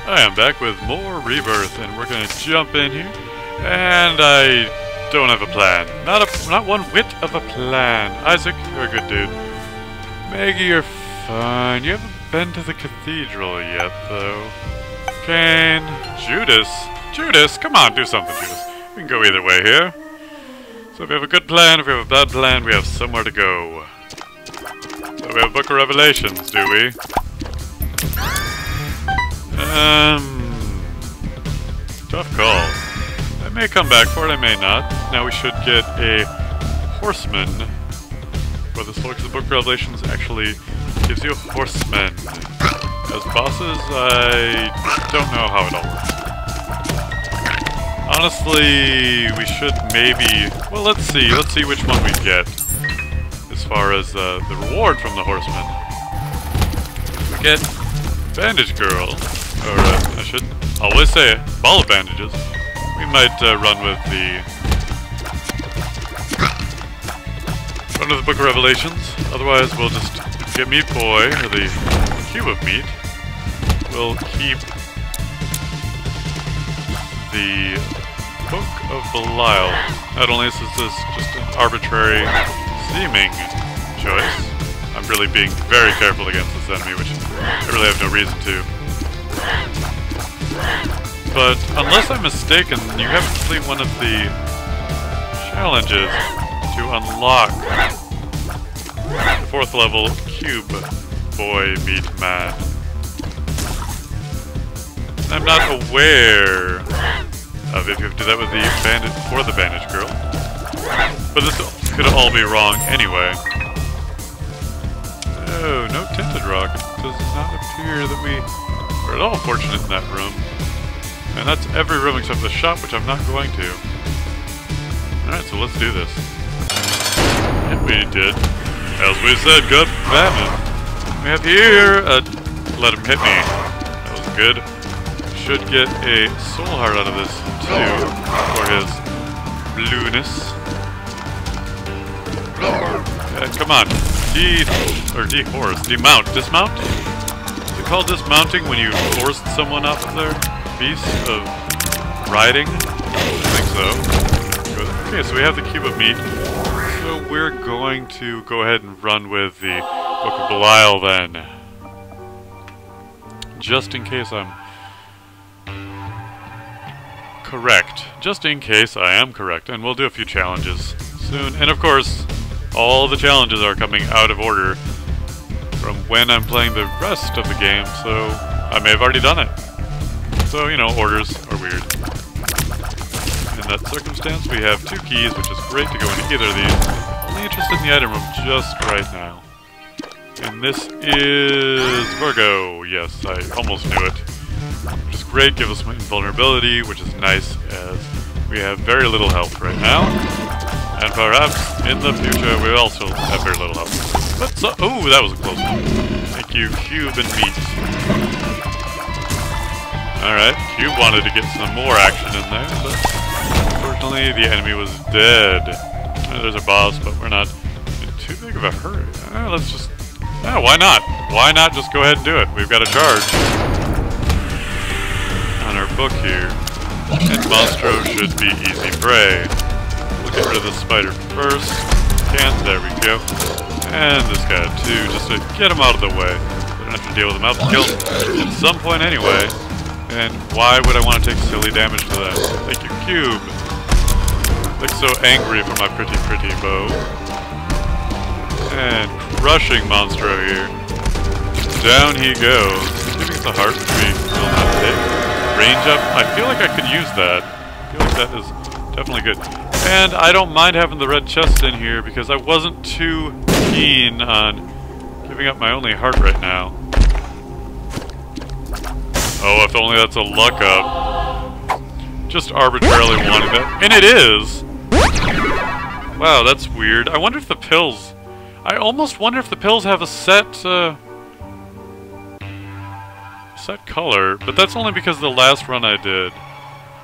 I am back with more Rebirth, and we're gonna jump in here. And I don't have a plan. Not one whit of a plan. Isaac, you're a good dude. Maggie, you're fine. You haven't been to the cathedral yet, though. Kane, Judas, come on, do something, Judas. We can go either way here. So if we have a good plan, if we have a bad plan, we have somewhere to go. So we have Book of Revelations, do we? Tough call. I may come back for it, I may not. Now we should get a horseman. For this looks, the Book of Revelations actually gives you a horseman. As bosses, I don't know how it all works. Honestly, we should maybe... Well, let's see which one we get. As far as the reward from the horseman. We get Bandage Girl. Or, I should always say it, ball of bandages. We might run with the Book of Revelations. Otherwise, we'll just get Meat Boy, or the Cube of Meat. We'll keep the Book of Belial. Not only is this just an arbitrary seeming choice, I'm really being very careful against this enemy, which I really have no reason to. But unless I'm mistaken, you have to complete one of the challenges to unlock the 4th level Cube Boy Meat Man. I'm not aware of if you have to do that with the Bandage Girl. But this could all be wrong anyway. Oh, no tinted rock. It does not appear that we are at all fortunate in that room. And that's every room except the shop, which I'm not going to. Alright, so let's do this. And we did. As we said, good Batman. We have here, let him hit me. That was good. Should get a soul heart out of this, too, for his blueness. Come on. Demount. Dismount? Is it called dismounting when you forced someone off of their beast of riding? I think so. Okay, so we have the Cube of Meat. So we're going to go ahead and run with the Book of Belial then. Just in case I'm correct. Just in case I am correct. And we'll do a few challenges soon. And of course, all the challenges are coming out of order from when I'm playing the rest of the game, so I may have already done it. So, you know, orders are weird. In that circumstance, we have 2 keys, which is great to go into either of these. Only interested in the item room just right now. And this is Virgo. Yes, I almost knew it. Which is great, give us invulnerability, which is nice as we have very little health right now. And perhaps in the future we also have very little health. But so, oh, that was a close one. Thank you, Cube and Meat. Alright, Cube wanted to get some more action in there, but unfortunately the enemy was dead. There's a boss, but we're not in too big of a hurry. Let's just... why not? Why not just go ahead and do it? We've got a charge on our book here. And Monstro should be easy prey. We'll get rid of the spider first. There we go. And this guy too, just to get him out of the way. We don't have to deal with him. I'll kill him at some point anyway. And why would I want to take silly damage to that? Thank you, Cube. Looks so angry for my pretty bow. And crushing Monstro here. Down he goes. Giving us a heart, which we will not take. Range up. I feel like I could use that. I feel like that is definitely good. And I don't mind having the red chest in here because I wasn't too keen on giving up my only heart right now. Oh, if only that's a luck up. Just arbitrarily wanting that. And it is! Wow, that's weird. I wonder if the pills... I almost wonder if the pills have a set color, but that's only because the last run I did,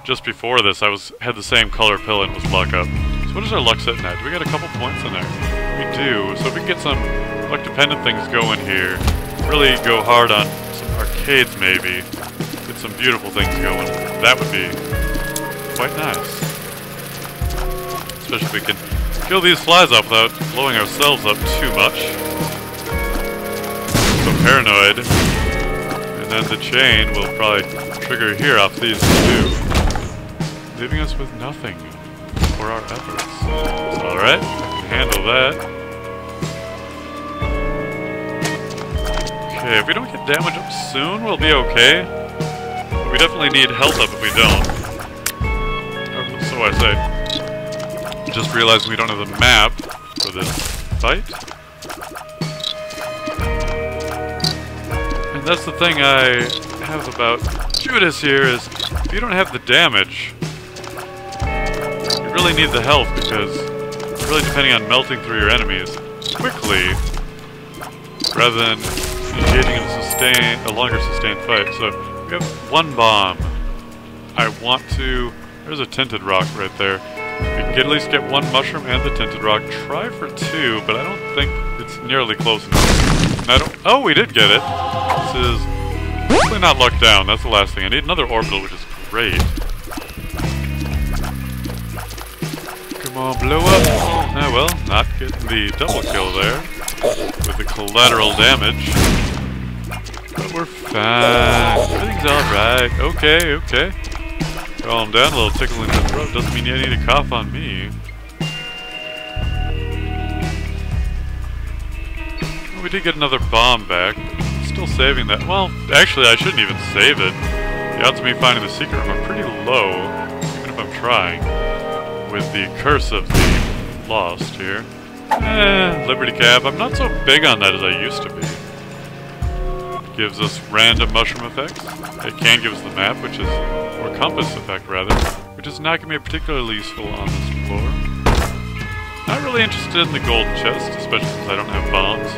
just before this, I had the same color pill and it was luck up. So what is our luck sitting at? Do we got a couple points in there? We do. So if we can get some luck-dependent things going here, really go hard on some arcades maybe. get some beautiful things going. That would be quite nice. Especially if we can kill these flies up without blowing ourselves up too much. So paranoid. And then the chain will probably trigger here off these two, leaving us with nothing for our efforts. Alright, handle that. Okay, if we don't get damage up soon, we'll be okay. But we definitely need health up if we don't. Or so I say. Just realized we don't have the map for this fight. And that's the thing I have about Judas here is, if you don't have the damage, you really need the health, because it's really depending on melting through your enemies quickly, rather than engaging in a longer sustained fight. So we have one bomb. I want to... There's a tinted rock right there. We can at least get one mushroom and the tinted rock. Try for two, but I don't think it's nearly close enough. And I don't... Oh, we did get it! This is... Hopefully not luck down, that's the last thing. I need another orbital, which is great. Come on, blow up! Oh well, not getting the double kill there. With the collateral damage. But we're fine. Everything's alright. Okay, okay. Calm down, a little tickle in your throat. Doesn't mean you need to cough on me. Well, we did get another bomb back. Still saving that. Well, actually, I shouldn't even save it. The odds of me finding the secret room are pretty low, even if I'm trying. With the curse of the lost here. Liberty Cap. I'm not so big on that as I used to be. Gives us random mushroom effects. It can give us the map, which is, or compass effect rather, which is not going to be particularly useful on this floor. Not really interested in the golden chest, especially since I don't have bombs.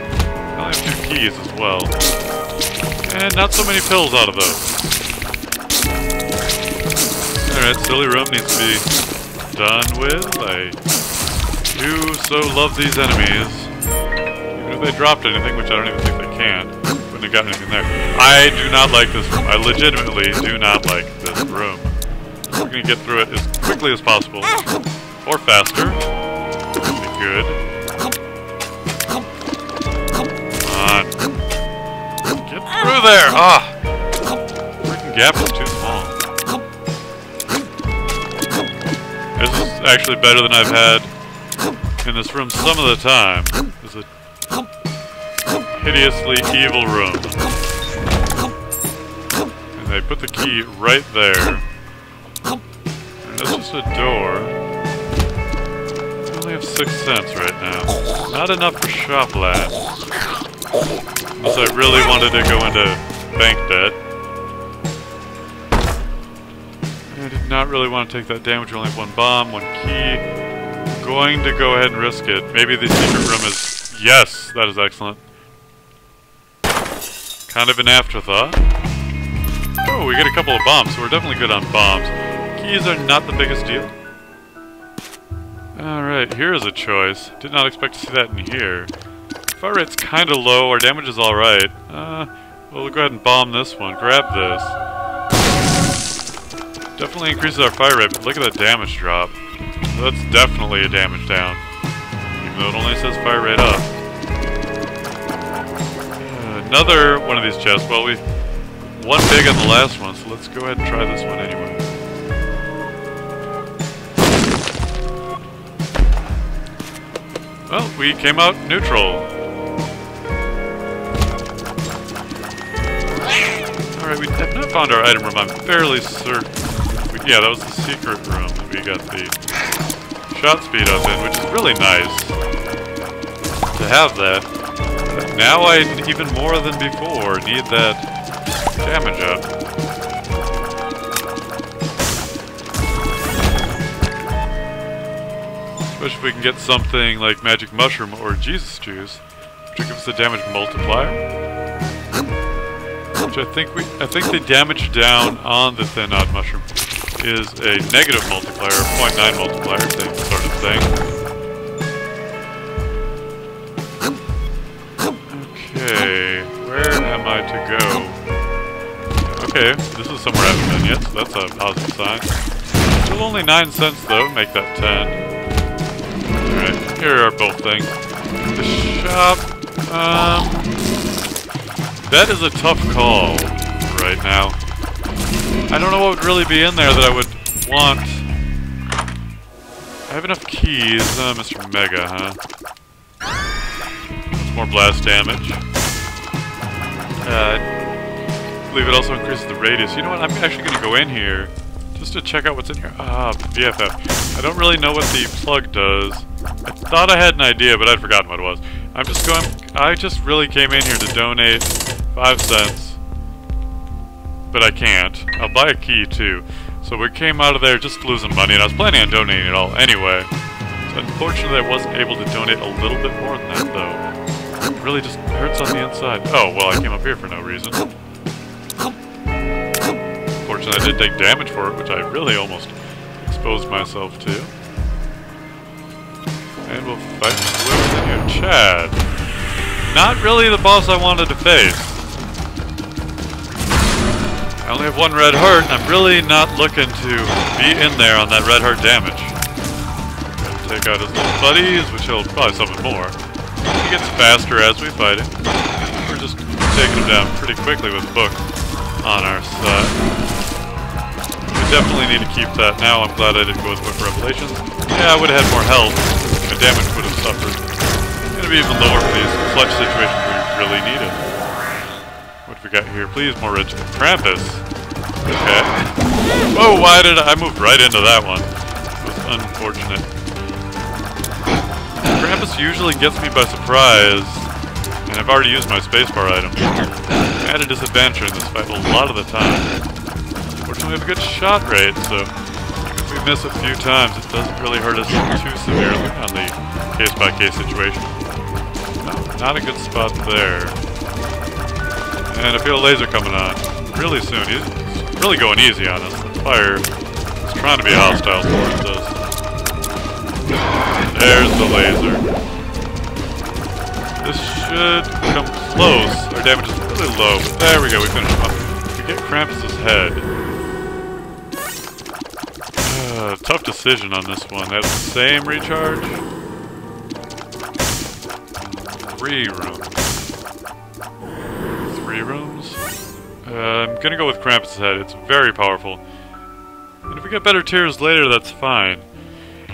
I only have 2 keys as well. And not so many pills out of those. Alright, silly room needs to be done with. I do so love these enemies. Even if they dropped anything, which I don't even think they can. Wouldn't have gotten anything there. I do not like this room. I legitimately do not like this room. We're going to get through it as quickly as possible. Or faster. That'd be good. Come on. Get through there! Ah! Freaking gap is too small. This is actually better than I've had in this room some of the time. It's a hideously evil room. And they put the key right there. And that's just a door. I only have 6 cents right now. Not enough for shop lad. Unless I really wanted to go into bank debt. I did not really want to take that damage. We only have 1 bomb, 1 key. I'm going to go ahead and risk it. Maybe the secret room is... Yes! That is excellent. Kind of an afterthought. Oh, we get a couple of bombs, so we're definitely good on bombs. Keys are not the biggest deal. Alright, here is a choice. Did not expect to see that in here. Fire rate's kind of low, our damage is alright. Well, we'll go ahead and bomb this one. Grab this. Definitely increases our fire rate, but look at that damage drop. So that's definitely a damage down. Even though it only says fire rate up. Another one of these chests. Well, we won big on the last one, so let's go ahead and try this one anyway. Well, we came out neutral. Alright, we have not found our item room, I'm fairly certain. Yeah, that was the secret room that we got the shot speed up in, which is really nice to have that. But now I, even more than before, need that damage up. Especially if we can get something like Magic Mushroom or Jesus Juice, which will give us a damage multiplier. Which I think the damage down on the Thin Odd Mushroom is a negative multiplier, 0.9 multiplier, same sort of thing. Okay, where am I to go? Okay, this is somewhere I haven't been yet, so that's a positive sign. Still only 9 cents though, make that 10. Alright, here are both things. The shop, that is a tough call right now. I don't know what would really be in there that I would want. I have enough keys, Mr. Mega, huh? More blast damage. I believe it also increases the radius. You know what? I'm actually going to go in here just to check out what's in here. Ah, BFF. I don't really know what the plug does. I thought I had an idea, but I'd forgotten what it was. I just really came in here to donate 5 cents. But I can't. I'll buy a key too. So we came out of there just losing money, and I was planning on donating it all anyway. So unfortunately I wasn't able to donate a little bit more than that though. It really just hurts on the inside. Oh, well, I came up here for no reason. Fortunately, I did take damage for it, which I really almost exposed myself to. And we'll fight whoever's in here. Chad. Not really the boss I wanted to face. I only have 1 red heart, and I'm really not looking to be in there on that red heart damage. Gotta take out his little buddies, which he'll probably summon more. He gets faster as we fight him. We're just taking him down pretty quickly with a book on our side. We definitely need to keep that now. I'm glad I didn't go with Book of Revelations. Yeah, I would have had more health. My damage would have suffered. It's going to be even lower for these clutch situations we really need it. What have we got here? Please, more rich. Krampus. Okay. Whoa, why did I moved right into that one? It was unfortunate. Krampus usually gets me by surprise, and I've already used my spacebar item. I'm at a disadvantage in this fight a lot of the time. Fortunately, we have a good shot rate, so if we miss a few times, it doesn't really hurt us too severely on the case-by-case situation. No, not a good spot there. And I feel a laser coming on really soon. He's really going easy on us. The fire is trying to be hostile towards us. There's the laser. This should come close. Our damage is really low, but there we go, we finish him up. We get Krampus' head. Tough decision on this one. They have the same recharge. 3 rooms. 3 rooms? I'm gonna go with Krampus' head. It's very powerful. And if we get better tiers later, that's fine.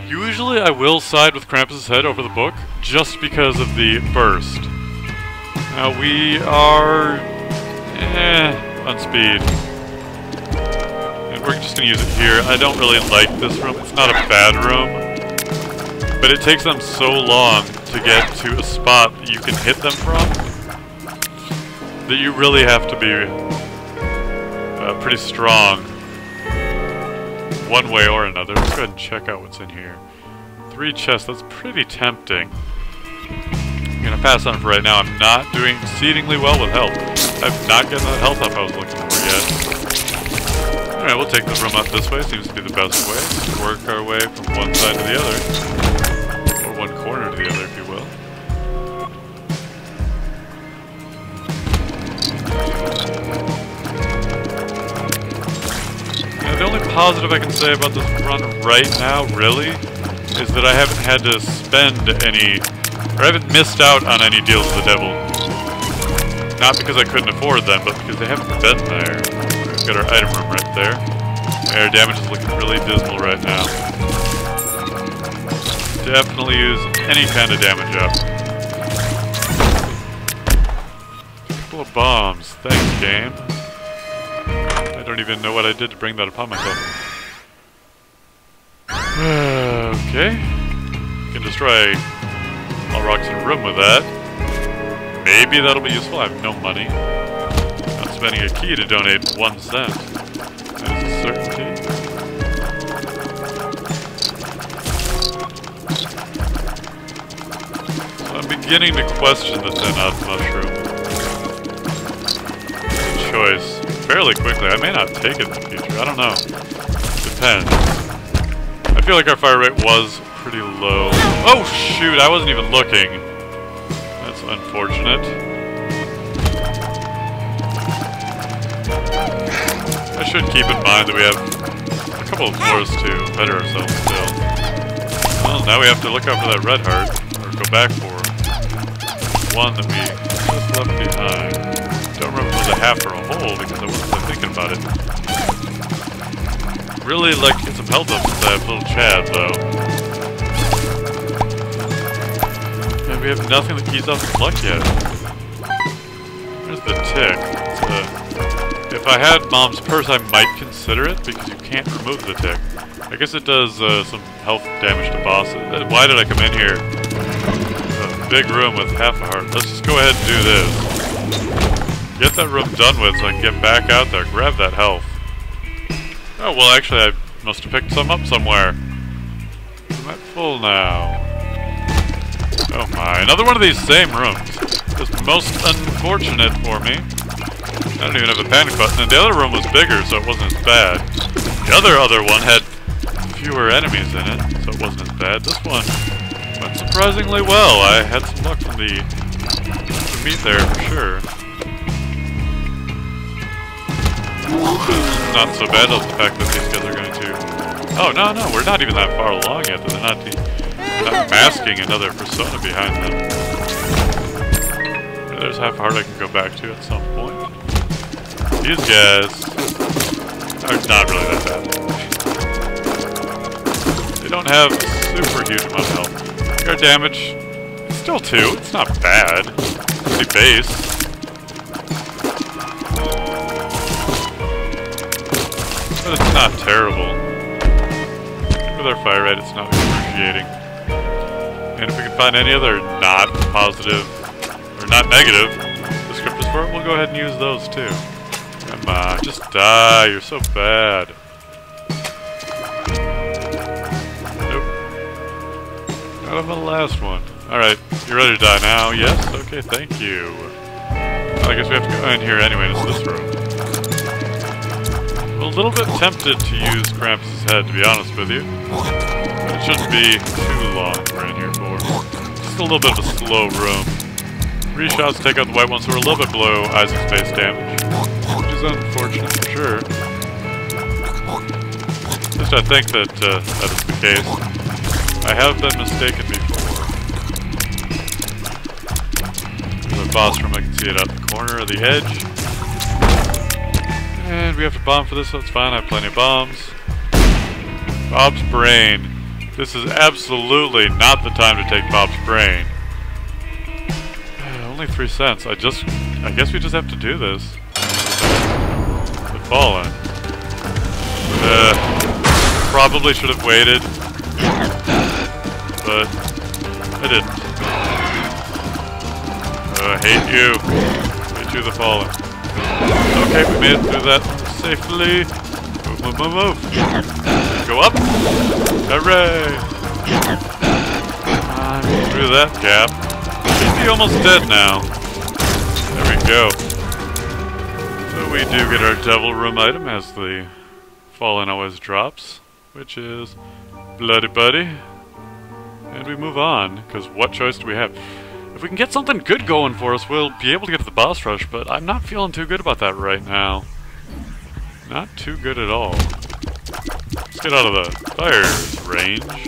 Usually I will side with Krampus' head over the book, just because of the burst. Now we are... on speed. And we're just gonna use it here. I don't really like this room. It's not a bad room. But it takes them so long to get to a spot that you can hit them from, that you really have to be pretty strong. One way or another. Let's go ahead and check out what's in here. 3 chests, that's pretty tempting. I'm gonna pass on it for right now. I'm not doing exceedingly well with health. I'm not getting the health up I was looking for yet. Alright, we'll take the room up this way. Seems to be the best way. Work our way from one side to the other. Or one corner to the other, if you will. The only positive I can say about this run right now, really, is that I haven't had to spend any, or I haven't missed out on any deals with the devil. Not because I couldn't afford them, but because they haven't been there. We've got our item room right there. Our damage is looking really dismal right now. Definitely use any kind of damage up. A couple of bombs. Thanks, game. I don't even know what I did to bring that upon myself. Okay. Can destroy all rocks in a room with that. Maybe that'll be useful. I have no money. Not spending a key to donate 1 cent. That is a certainty. So I'm beginning to question the 10-odd mushroom. Good choice. Fairly quickly. I may not take it in the future. I don't know. Depends. I feel like our fire rate was pretty low. Oh shoot, I wasn't even looking. That's unfortunate. should keep in mind that we have a couple of floors to better ourselves still. Well, now we have to look out for that red heart, or go back for one that we just left behind. Don't remember if it was a half or a whole because I wasn't really thinking about it. Really like to get some health up with that little Chad though. And we have nothing that keys off the luck yet. There's the tick. If I had Mom's purse, I might consider it because you can't remove the tick. I guess it does some health damage to bosses. Why did I come in here? A big room with half a heart. Let's just go ahead and do this. Get that room done with so I can get back out there, grab that health. Oh, well actually I must have picked some up somewhere. I'm at full now. Oh my, another one of these same rooms. Just most unfortunate for me. I don't even have a panic button, and the other room was bigger so it wasn't as bad. The other one had fewer enemies in it, so it wasn't as bad. This one went surprisingly well. I had some luck from the meat there for sure. Not so bad as the fact that these guys are going to... Oh, no, we're not even that far along yet. They're not masking another persona behind them. There's half a heart I can go back to at some point. These guys are not really that bad. They don't have a super huge amount of health. Their damage, it's still 2. It's not bad. It's pretty base. But it's not terrible. With our fire rate, it's not excruciating. And if we can find any other not positive, or not negative, descriptors for it, we'll go ahead and use those too. Come on, just die, you're so bad. Nope. Out of the last one. Alright, you ready to die now? Yes? Okay, thank you. Well, I guess we have to go in here anyway, and it's this room. I'm a little bit tempted to use Krampus' head, to be honest with you. But it shouldn't be too long we're in here for. Just a little bit of a slow room. 3 shots take out the white one, so we're a little bit below Isaac's base damage. Which is unfortunate for sure. At least I think that that is the case. I have been mistaken before. There's a boss room, I can see it out the corner of the edge. And we have to bomb for this, so it's fine. I have plenty of bombs. Bob's brain. This is absolutely not the time to take Bob's brain. Only 3 cents. I guess we just have to do this. The fallen. Probably should have waited. But I didn't. I hate you. Hate you, the fallen. Okay, we made it through that safely. Move. Go up. Hooray! Come on, through that gap. Should be almost dead now. There we go. So we do get our devil room item as the fallen always drops, which is Bloody Buddy. And we move on, because what choice do we have? If we can get something good going for us, we'll be able to get to the boss rush, but I'm not feeling too good about that right now. Not too good at all. Let's get out of the fire's range.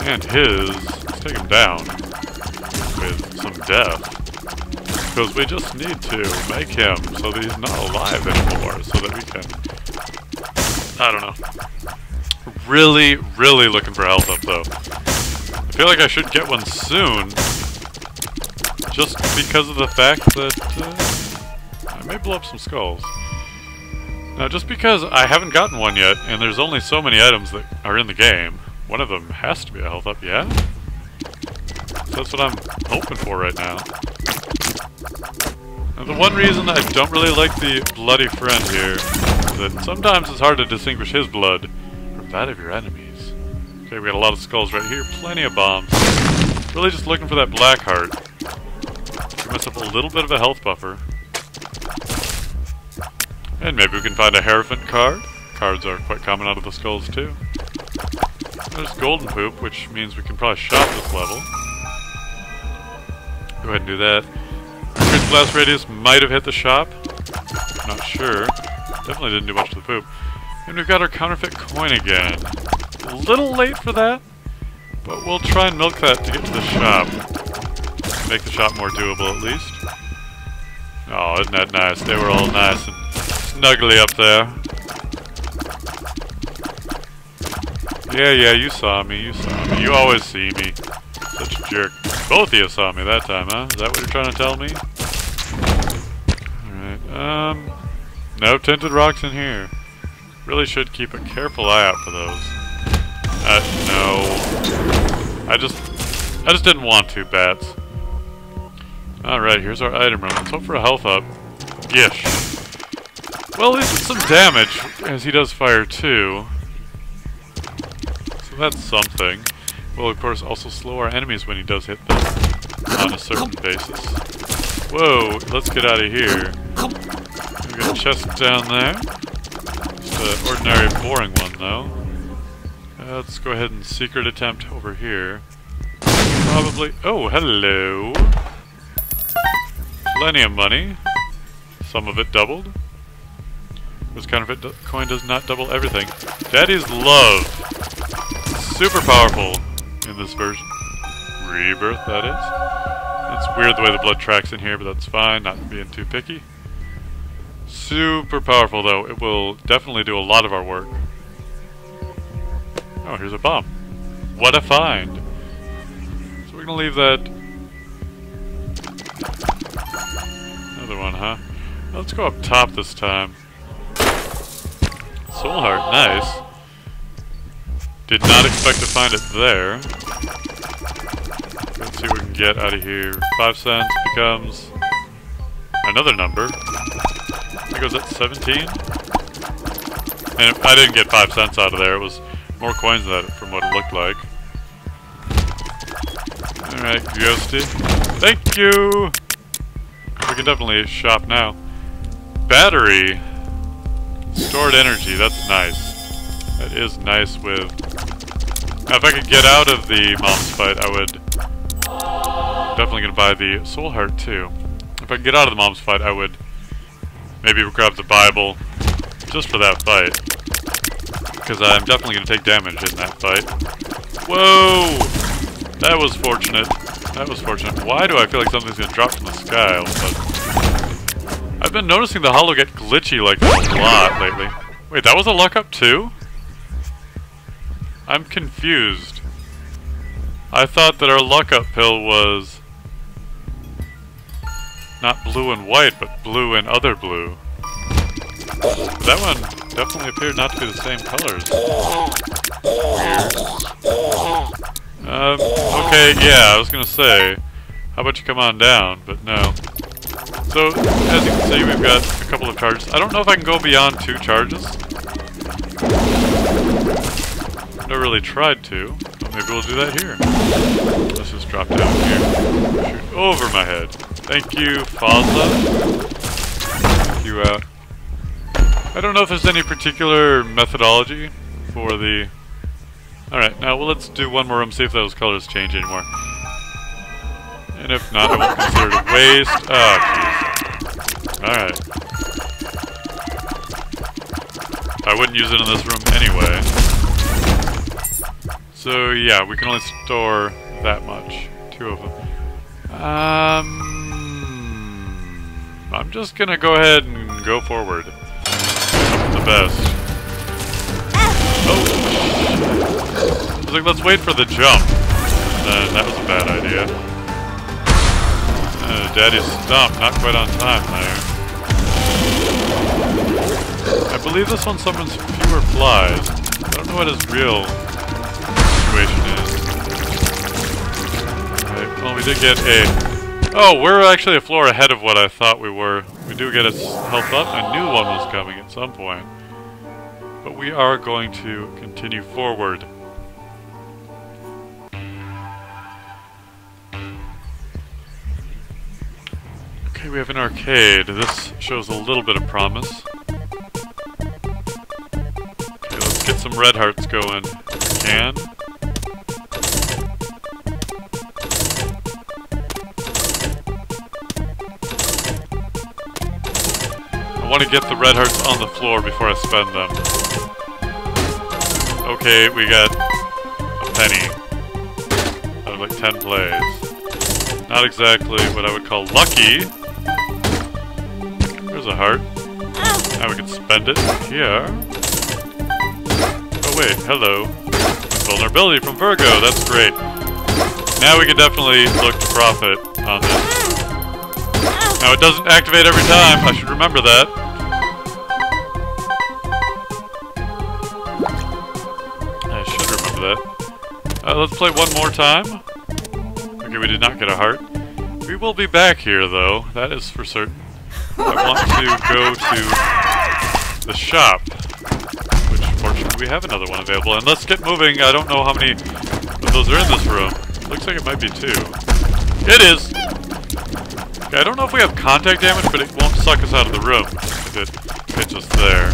And let's take him down with some death. Because we just need to make him so that he's not alive anymore, so that we can... I don't know. Really looking for health up, though. I feel like I should get one soon. Just because of the fact that I may blow up some skulls. Now, just because I haven't gotten one yet, and there's only so many items that are in the game, one of them has to be a health up, yeah? So that's what I'm hoping for right now. Now, the one reason I don't really like the bloody friend here is that sometimes it's hard to distinguish his blood from that of your enemies. Okay, we got a lot of skulls right here, plenty of bombs. Really just looking for that black heart. Give myself a little bit of a health buffer. And maybe we can find a Hierophant card. Cards are quite common out of the skulls too. There's Golden Poop, which means we can probably shop this level. Go ahead and do that. Crit Blast Radius might have hit the shop. Not sure. Definitely didn't do much to the poop. And we've got our counterfeit coin again. A little late for that, but we'll try and milk that to get to the shop. Make the shop more doable at least. Oh, isn't that nice? They were all nice and snuggly up there. Yeah, you saw me, you saw me. You always see me. Such a jerk. Both of you saw me that time, huh? Is that what you're trying to tell me? Alright, no tinted rocks in here. Really should keep a careful eye out for those. No. I just didn't want to, bats. Alright, here's our item room. Let's hope for a health up. Gish. Well, at least it's some damage, as he does fire too. So that's something. Will, of course, also slow our enemies when he does hit them on a certain basis. Whoa, let's get out of here. We've got a chest down there. Just an ordinary boring one, though. Let's go ahead and secret attempt over here. Probably... Oh, hello! Plenty of money. Some of it doubled. This counterfeit coin does not double everything. Daddy's love. Super powerful in this version. Rebirth, that is. It's weird the way the blood tracks in here, but that's fine. Not being too picky. Super powerful, though. It will definitely do a lot of our work. Oh, here's a bomb. What a find. So we're going to leave that... Another one, huh? Let's go up top this time. Soul heart, nice. Did not expect to find it there. Let's see what we can get out of here. 5 cents becomes another number. I think it was at 17. And I didn't get 5 cents out of there. It was more coins than that from what it looked like. Alright, Ghosty. Thank you! We can definitely shop now. Battery. Stored energy, that's nice. That is nice with... Now, if I could get out of the mom's fight, I would... Definitely gonna buy the soul heart, too. If I could get out of the mom's fight, I would maybe grab the Bible just for that fight. Because I'm definitely gonna take damage in that fight. Whoa! That was fortunate. That was fortunate. Why do I feel like something's gonna drop from the sky all of a sudden? I've been noticing the holo get glitchy like this a lot lately. Wait, that was a luck up too? I'm confused. I thought that our luck up pill was not blue and white, but blue and other blue. That one definitely appeared not to be the same colors. Weird. Okay, yeah, I was gonna say, how about you come on down, but no. So, as you can see, we've got a couple of charges. I don't know if I can go beyond 2 charges. Never really tried to, but maybe we'll do that here. Let's just drop down here. Shoot over my head. Thank you, Fazla. Thank you out. I don't know if there's any particular methodology for the... Alright, now well, let's do one more room, see if those colors change anymore. And if not, I won't consider it a waste. Oh, jeez. Alright. I wouldn't use it in this room anyway. So yeah, we can only store that much. 2 of them. I'm just gonna go ahead and go forward. The best. Oh! I was like, let's wait for the jump. And then that was a bad idea. Daddy's stomp, not quite on time there. I believe this one summons fewer flies. I don't know what his real situation is. Right, well, we did get a... Oh, we're actually a floor ahead of what I thought we were. We do get a health up. I knew one was coming at some point. But we are going to continue forward. Okay, we have an arcade. This shows a little bit of promise. Okay, let's get some red hearts going. If we can. I want to get the red hearts on the floor before I spend them. Okay, we got a penny out of like 10 plays. Not exactly what I would call lucky. There's a heart. Now we can spend it here. Oh wait, hello. Vulnerability from Virgo, that's great. Now we can definitely look to profit on this. Now it doesn't activate every time, I should remember that. I should remember that. Let's play one more time. Okay, we did not get a heart. We will be back here though, that is for certain. I want to go to the shop, which fortunately we have another one available. And let's get moving, I don't know how many of those are in this room. Looks like it might be 2. It is! Okay, I don't know if we have contact damage, but it won't suck us out of the room if it hits us there.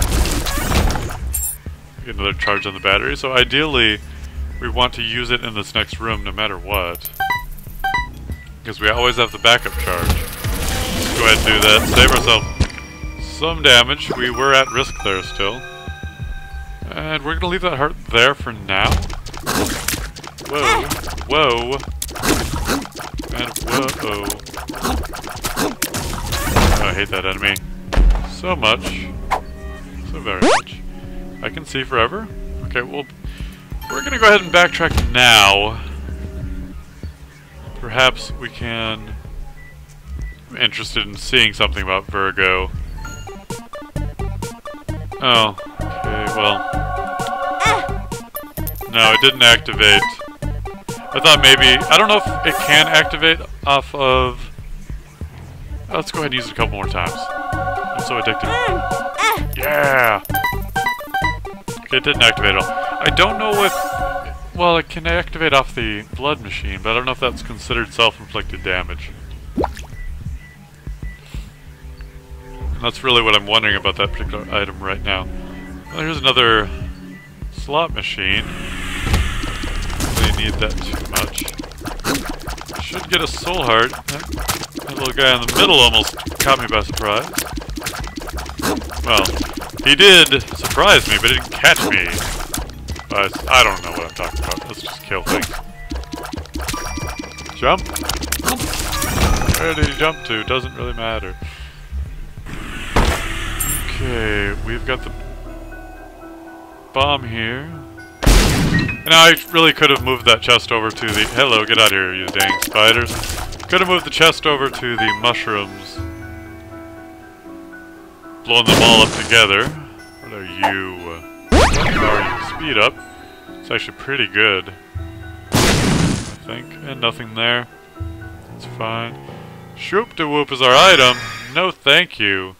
Get another charge on the battery, so ideally we want to use it in this next room no matter what. Because we always have the backup charge. Let's go ahead and do that, save ourselves some damage. We were at risk there still. And we're going to leave that heart there for now. Whoa, whoa, and whoa. Oh, I hate that enemy so much. So very much. I can see forever. Okay, well, we're going to go ahead and backtrack now. Perhaps we can... I'm interested in seeing something about Virgo. Oh, okay, well... No, it didn't activate. I thought maybe... I don't know if it can activate off of... Let's go ahead and use it a couple more times. I'm so addicted. Yeah! Okay, it didn't activate at all. I don't know if... Well, it can activate off the blood machine, but I don't know if that's considered self-inflicted damage. That's really what I'm wondering about that particular item right now. Well, here's another slot machine. Really need that too much. Should get a soul heart. That little guy in the middle almost caught me by surprise. Well, he did surprise me, but he didn't catch me. I don't know what I'm talking about. Let's just kill things. Jump! Where did he jump to? Doesn't really matter. Okay, we've got the bomb here. Now I really could have moved that chest over to the... Hello, get out of here, you dang spiders. Could have moved the chest over to the mushrooms. Blown them all up together. What are you? Speed up. It's actually pretty good, I think. And nothing there. That's fine. Shoop-de-whoop is our item. No thank you.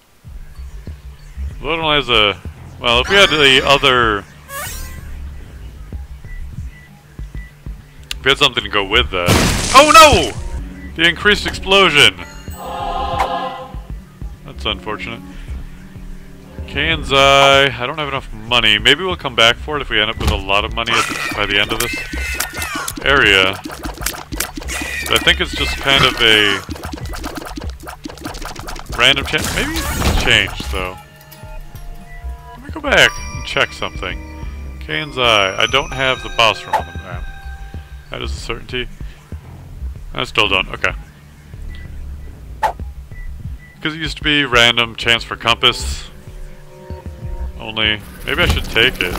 Load only has a... Well, if we had the other... If we had something to go with that... Oh no! The increased explosion! That's unfortunate. Kane's Eye. I don't have enough money. Maybe we'll come back for it if we end up with a lot of money by the end of this area. But I think it's just kind of a random chance. Maybe it's changed, though. Let me go back and check something. Kane's Eye. I don't have the boss room on the map. That is a certainty. I still don't. Okay. Because it used to be random chance for compass. Only, maybe I should take it,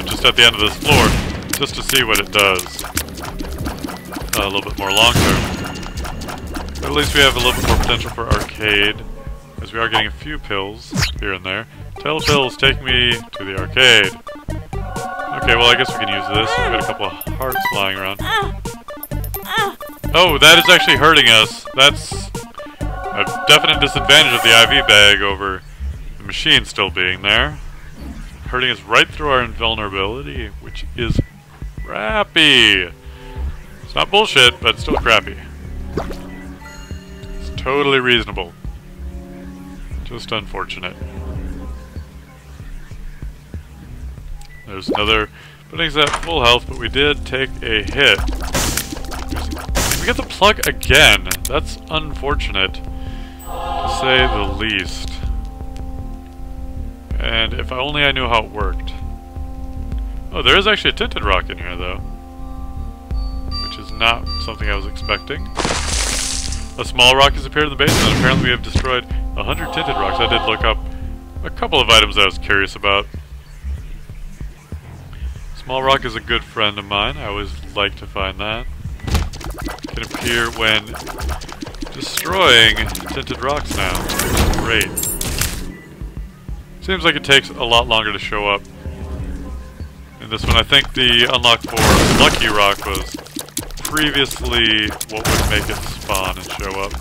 just at the end of this floor, just to see what it does. A little bit more long term. But at least we have a little bit more potential for arcade, as we are getting a few pills here and there. Tell pills, take me to the arcade. Okay, well I guess we can use this. We've got a couple of hearts lying around. Oh, that is actually hurting us. That's a definite disadvantage of the IV bag over the machine still being there. Hurting us right through our invulnerability, which is crappy. It's not bullshit, but it's still crappy. It's totally reasonable. Just unfortunate. There's another... Building's at full health, but we did take a hit. We get the plug again. That's unfortunate, to say the least. And if only I knew how it worked. Oh, there is actually a tinted rock in here, though. Which is not something I was expecting. A small rock has appeared in the basement, and apparently we have destroyed 100 tinted rocks. I did look up a couple of items that I was curious about. Small rock is a good friend of mine. I always like to find that. It can appear when destroying tinted rocks now. Great. Seems like it takes a lot longer to show up. In this one, I think the unlock for Lucky Rock was previously what would make it spawn and show up.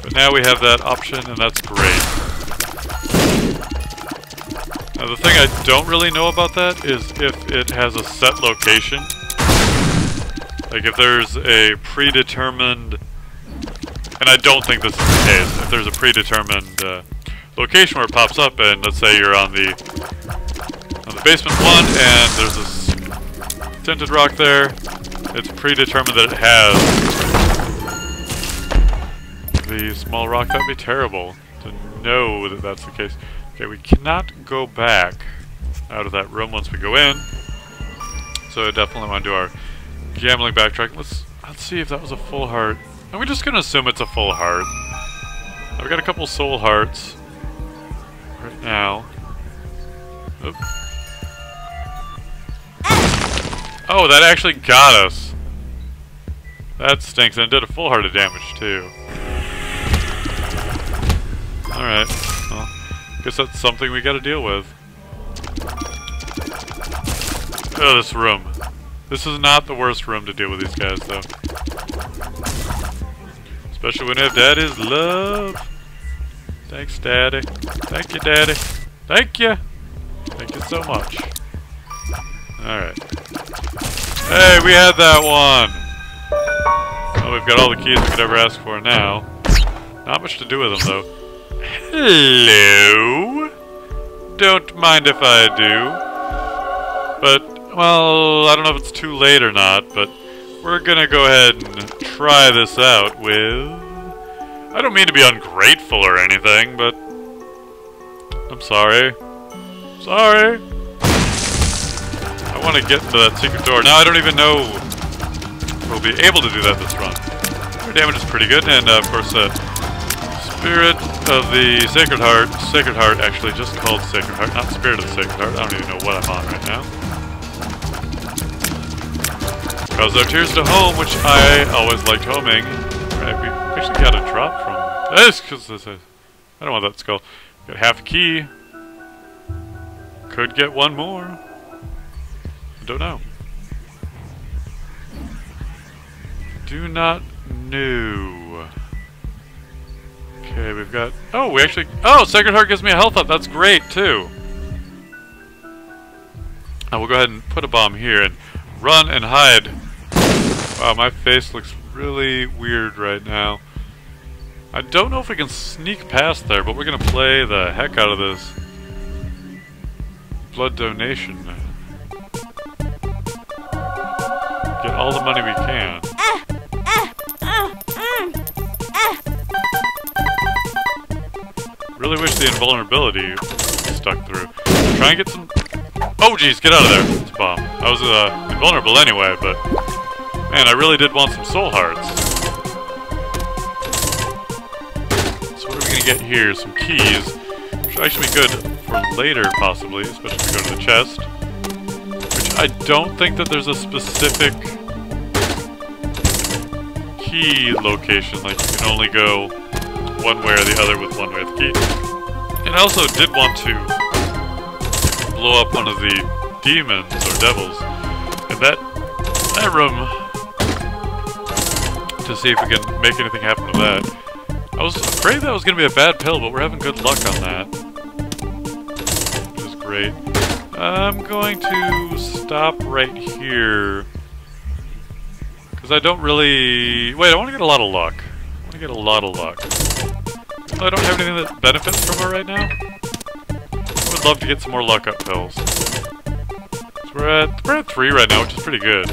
But now we have that option, and that's great. Now the thing I don't really know about that is if it has a set location. Like if there's a predetermined, and I don't think this is the case, if there's a predetermined location where it pops up, and let's say you're on the basement one and there's this tinted rock there, it's predetermined that it has the small rock. That'd be terrible to know that that's the case. Okay, we cannot go back out of that room once we go in, so I definitely want to do our gambling backtrack. Let's see if that was a full heart. And we're just gonna assume it's a full heart. I've got a couple soul hearts right now. Oop. Oh, that actually got us. That stinks, and it did a full heart of damage too. Alright, well, guess that's something we gotta deal with. Oh, this room. This is not the worst room to deal with these guys, though. Especially when you have Daddy's love. Thanks, Daddy. Thank you, Daddy. Thank you. Thank you so much. Alright. Hey, we had that one! Well, we've got all the keys we could ever ask for now. Not much to do with them, though. Hello? Don't mind if I do. But, well, I don't know if it's too late or not, but we're gonna go ahead and try this out with... I don't mean to be ungrateful or anything, but... I'm sorry. Sorry. I want to get into that secret door. Now I don't even know if we'll be able to do that this run. Our damage is pretty good, and of course Spirit of the Sacred Heart. Sacred Heart, actually, just called Sacred Heart, not Spirit of the Sacred Heart. I don't even know what I'm on right now. Cause our tears to home, which I always liked homing. Right, we actually got a drop from this, because I don't want that skull. Got half a key. Could get one more. Don't know. Do not know. Okay, we've got... Oh, we actually... Oh, Sacred Heart gives me a health up. That's great, too. I will go ahead and put a bomb here and run and hide. Wow, my face looks really weird right now. I don't know if we can sneak past there, but we're going to play the heck out of this blood donation. Get all the money we can. Really wish the invulnerability stuck through. Try and get some... Oh jeez, get out of there. It's a bomb. I was invulnerable anyway, but... Man, I really did want some soul hearts. So what are we gonna get here? Some keys. Which will actually be good for later, possibly, especially if we go to the chest. Which I don't think that there's a specific key location, like you can only go one way or the other with one way of the key. And I also did want to blow up one of the demons or devils in that room to see if we can make anything happen to that. I was afraid that was going to be a bad pill, but we're having good luck on that, which is great. I'm going to stop right here because I don't really... Wait, I want to get a lot of luck. I want to get a lot of luck. I don't have anything that benefits from it right now. I would love to get some more luck up pills. So we're at 3 right now, which is pretty good.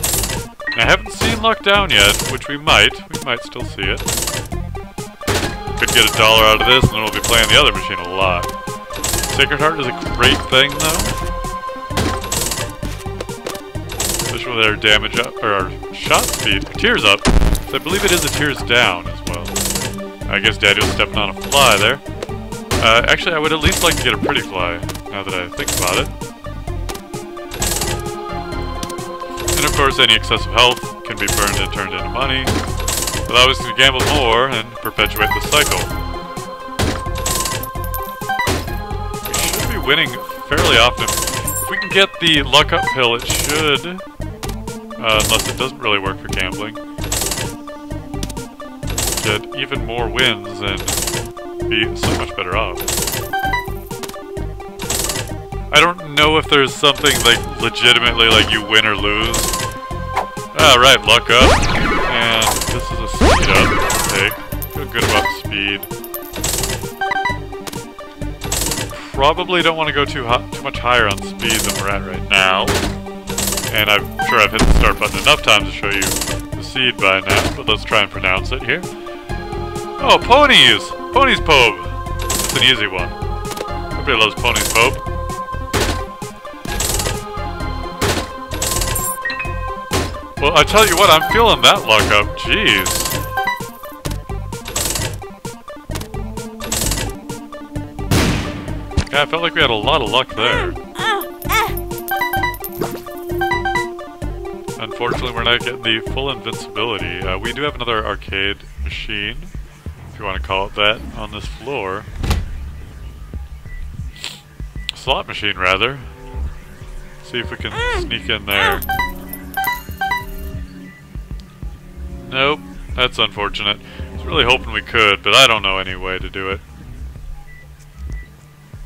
And I haven't seen luck down yet, which we might. We might still see it. Could get $1 out of this, and then we'll be playing the other machine a lot. Sacred Heart is a great thing, though. Especially with their damage up, or our shot speed. Tears up. So I believe it is a tears down as well. I guess Daniel's stepping on a fly there. Actually, I would at least like to get a pretty fly, now that I think about it. And of course, any excessive health can be burned and turned into money. Allow us to gamble more and perpetuate the cycle. We should be winning fairly often. If we can get the luck up pill, it should. Unless it doesn't really work for gambling. Get even more wins and be so much better off. I don't know if there's something like legitimately like you win or lose. Alright, luck up. And this is a speed up. Take. Feel good about speed. Probably don't want to go too much higher on speed than we're at right now. And I'm sure I've hit the start button enough times to show you the seed by now, but let's try and pronounce it here. Oh, ponies! Ponies Pope! It's an easy one. Everybody loves Ponies Pope. Well, I tell you what, I'm feeling that luck up. Jeez. Yeah, I felt like we had a lot of luck there. Unfortunately, we're not getting the full invincibility. We do have another arcade machine, if you want to call it that, on this floor. Slot machine, rather. See if we can sneak in there. Nope, that's unfortunate. I was really hoping we could, but I don't know any way to do it.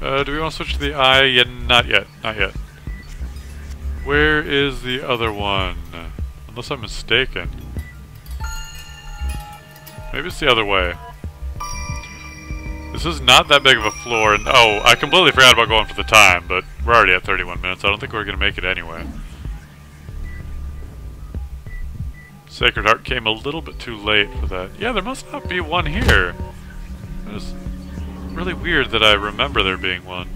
Do we want to switch to the eye? Yeah, not yet, not yet. Where is the other one? Unless I'm mistaken. Maybe it's the other way. This is not that big of a floor, and oh, I completely forgot about going for the time, but we're already at 31 minutes. I don't think we're going to make it anyway. Sacred Heart came a little bit too late for that. Yeah, there must not be one here. It's really weird that I remember there being one.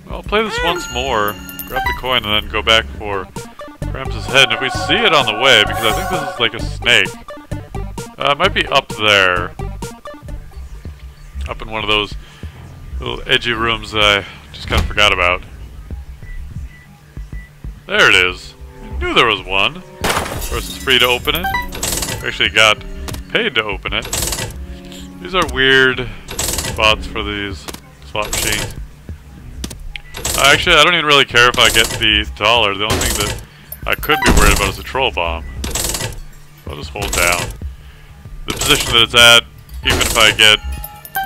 I'll play this once more, grab the coin, and then go back for Gramps' head. And if we see it on the way, because I think this is like a snake, it might be up there. Up in one of those little edgy rooms that I just kind of forgot about. There it is. I knew there was one. Of course, it's free to open it. We actually got paid to open it. These are weird spots for these slot machines. Actually, I don't even really care if I get the dollar. The only thing that I could be worried about is a troll bomb. So I'll just hold down. The position that it's at, even if I get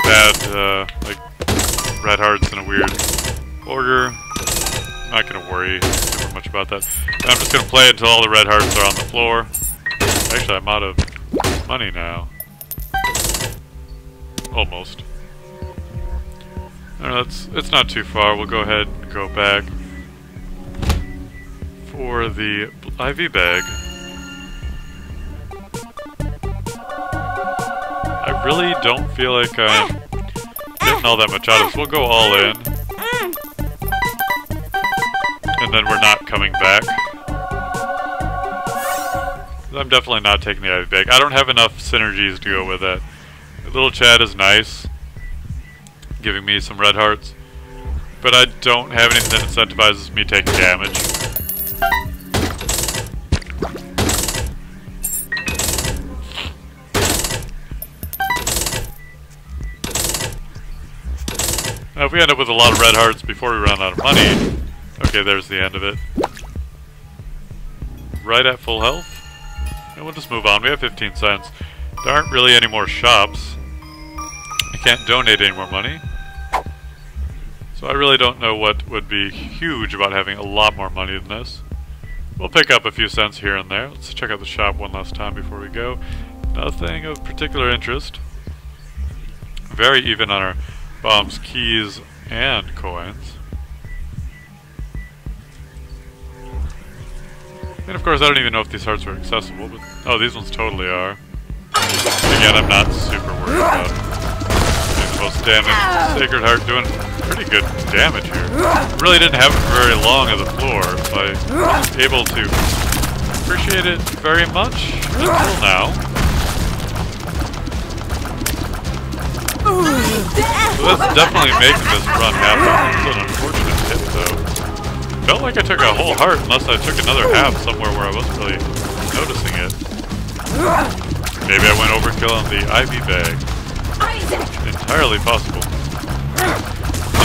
bad, like, red hearts in a weird order, I'm not going to worry super much about that. And I'm just going to play it until all the red hearts are on the floor. Actually, I'm out of money now. Almost. It's not too far. We'll go ahead and go back for the IV bag. I really don't feel like I'm getting all that much out of this. We'll go all in. And then we're not coming back. I'm definitely not taking the IV bag. I don't have enough synergies to go with that. The little Chad is nice, giving me some red hearts, but I don't have anything that incentivizes me taking damage. Now if we end up with a lot of red hearts before we run out of money, okay, there's the end of it. Right at full health, and we'll just move on. We have 15 cents. There aren't really any more shops. I can't donate any more money. So I really don't know what would be huge about having a lot more money than this. We'll pick up a few cents here and there. Let's check out the shop one last time before we go. Nothing of particular interest. Very even on our bombs, keys, and coins. And of course I don't even know if these hearts are accessible, but oh, these ones totally are. Again, I'm not super worried about most damage. Sacred Heart doing pretty good damage here. Really didn't have it very long on the floor, so I wasn't able to appreciate it very much until now. So that's definitely making this run happen. It's an unfortunate hit though. Felt like I took a whole heart unless I took another half somewhere where I wasn't really noticing it. Maybe I went overkill on the IV bag. Entirely possible.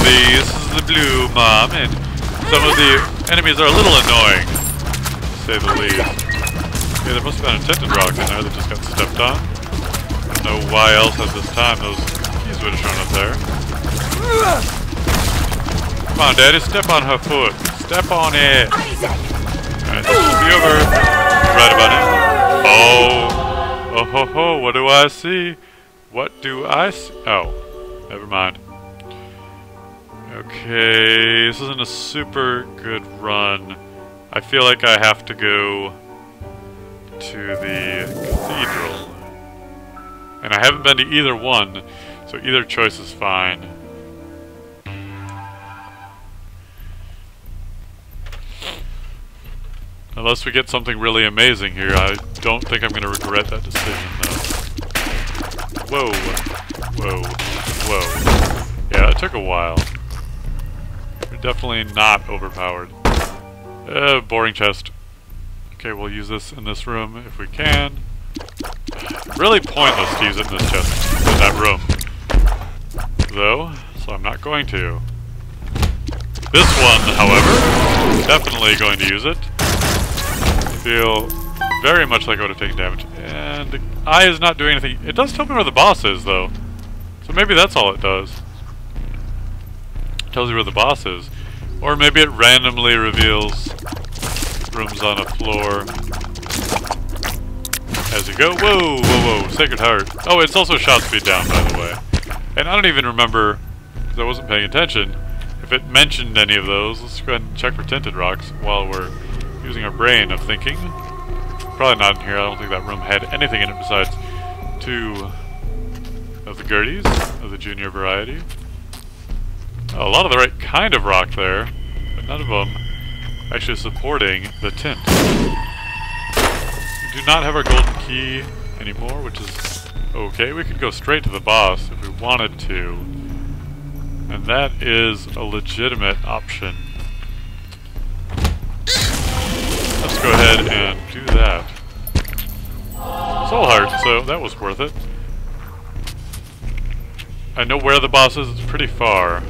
This is the blue mom, and some of the enemies are a little annoying, to say the least. Yeah, there must have been a tinted rock in there that just got stepped on. I don't know why else at this time those keys would have shown up there. Come on, Daddy, step on her foot. Step on it. Alright, this should be over. You're right about it. Oh. Oh ho ho, what do I see? What do I see? Oh, never mind. Okay, this isn't a super good run. I feel like I have to go to the cathedral. And I haven't been to either one, so either choice is fine. Unless we get something really amazing here, I don't think I'm going to regret that decision, though. Whoa. Whoa. Whoa. Yeah, it took a while. We're definitely not overpowered. Boring chest. Okay, we'll use this in this room if we can. Really pointless to use it in this chest, in that room. Though, so I'm not going to. This one, however, definitely going to use it. Feel very much like I would have taken damage. And the eye is not doing anything. It does tell me where the boss is, though. So maybe that's all it does. It tells you where the boss is. Or maybe it randomly reveals rooms on a floor as you go. Whoa, whoa, whoa. Sacred Heart. Oh, it's also shot speed down, by the way. And I don't even remember, because I wasn't paying attention, if it mentioned any of those. Let's go ahead and check for tinted rocks while we're using our brain of thinking. Probably not in here. I don't think that room had anything in it besides 2 of the Gerties of the junior variety. Oh, a lot of the right kind of rock there, but none of them actually supporting the tint. We do not have our golden key anymore, which is okay. We could go straight to the boss if we wanted to, and that is a legitimate option. Let's go ahead and do that. Soul Heart, so that was worth it. I know where the boss is, it's pretty far.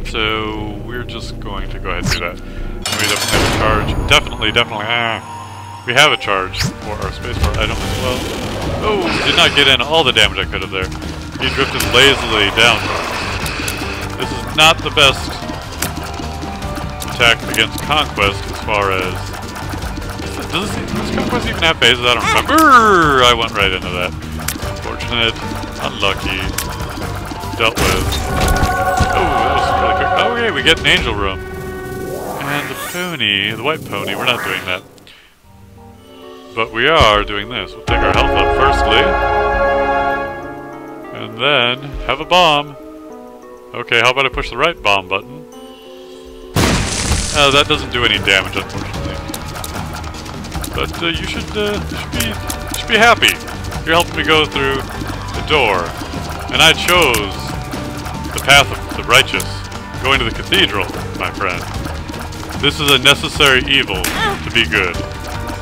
So we're just going to go ahead and do that. And we definitely have a charge. Definitely. We have a charge for our spacebar item as well. Oh, did not get in all the damage I could have there. He drifted lazily down. This is not the best attack against Conquest as far as... Does Conquest even have phases? I don't remember! I went right into that. Unfortunate. Unlucky. Dealt with. Oh, that was really quick. Oh, okay, we get an angel room. And the pony, the white pony, we're not doing that. But we are doing this. We'll take our health up firstly. And then have a bomb. Okay, how about I push the right bomb button? That doesn't do any damage, unfortunately. But you should be happy. You're helping me go through the door. And I chose the path of the righteous, going to the cathedral, my friend. This is a necessary evil to be good.